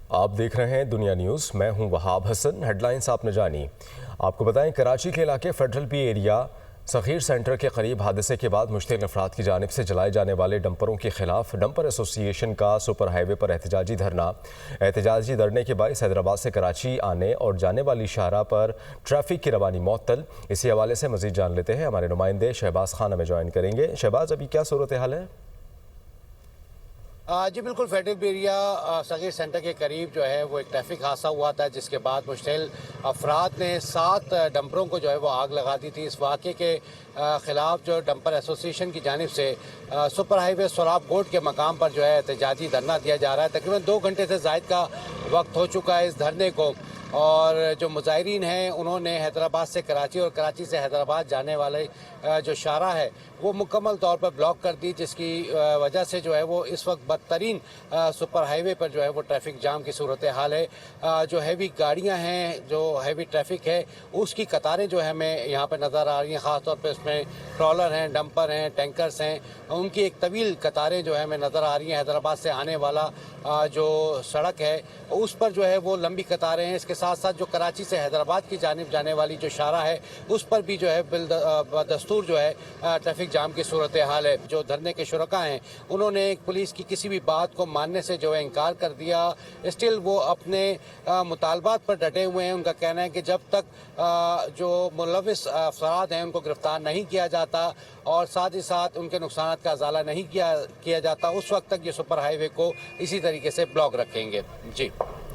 آپ دیکھ رہے ہیں دنیا نیوز، میں ہوں وہاب حسن۔ ہیڈ لائنز آپ نے جانی۔ آپ کو بتائیں کراچی کے علاقے فیڈرل پی ایریا صغیر سینٹر کے قریب حادثے کے بعد مشتعل افراد کی جانب سے جلائے جانے والے ڈمپروں کے خلاف ڈمپر ایسوسی ایشن کا سپر ہائی وے پر احتجاجی دھرنا۔ احتجاجی دھرنے کے باعث حیدرآباد سے کراچی آنے اور جانے والی شاہراہ پر ٹریفک کی روانی معطل۔ اسی حوالے سے مزید جان لیتے ہیں، ہمارے نمائندے شہباز خان ہمیں جوائن کریں گے۔ شہباز، ابھی کیا صورتحال ہے؟ جی بالکل، فیڈرل ایریا صغیر سینٹر کے قریب جو ہے وہ ایک ٹریفک حادثہ ہوا تھا، جس کے بعد مشتعل افراد نے 7 ڈمپروں کو جو ہے وہ آگ لگا دی تھی۔ اس واقعے کے خلاف جو ڈمپر ایسوسی ایشن کی جانب سے سپر ہائی وے سوراب گوٹ کے مقام پر جو ہے احتجاجی دھرنا دیا جا رہا ہے۔ تقریباً 2 گھنٹے سے زائد کا وقت ہو چکا ہے اس دھرنے کو، اور جو مظاہرین ہیں انہوں نے حیدرآباد سے کراچی اور کراچی سے حیدرآباد جانے والے جو شاہراہ ہے وہ مکمل طور پر بلاک کر دی، جس کی وجہ سے جو ہے وہ اس وقت بدترین سپر ہائی وے پر جو ہے وہ ٹریفک جام کی صورتحال ہے۔ جو ہیوی گاڑیاں ہیں، جو ہیوی ٹریفک ہے، اس کی قطاریں جو ہے ہمیں یہاں پہ نظر آ رہی ہیں۔ خاص طور پہ اس میں ٹرالر ہیں، ڈمپر ہیں، ٹینکرز ہیں، ان کی ایک طویل قطاریں جو ہے ہمیں نظر آ رہی ہیں۔ حیدرآباد سے آنے والا جو سڑک ہے اس پر جو ہے وہ لمبی قطاریں ہیں۔ اس کے ساتھ ساتھ جو کراچی سے حیدرآباد کی جانب جانے والی جو شاہراہ ہے اس پر بھی جو ہے بدستور جو ہے ٹریفک جام کی صورتحال ہے۔ جو دھرنے کے شرکاء ہیں انہوں نے پولیس کی کسی بھی بات کو ماننے سے جو ہے انکار کر دیا۔ اسٹل وہ اپنے مطالبات پر ڈٹے ہوئے ہیں۔ ان کا کہنا ہے کہ جب تک جو ملوث افراد ہیں ان کو گرفتار نہیں کیا جاتا اور ساتھ ہی ساتھ ان کے نقصانات کا ازالہ نہیں کیا جاتا، اس وقت تک یہ سپر ہائی وے کو اسی طریقے سے بلاک رکھیں گے۔ جی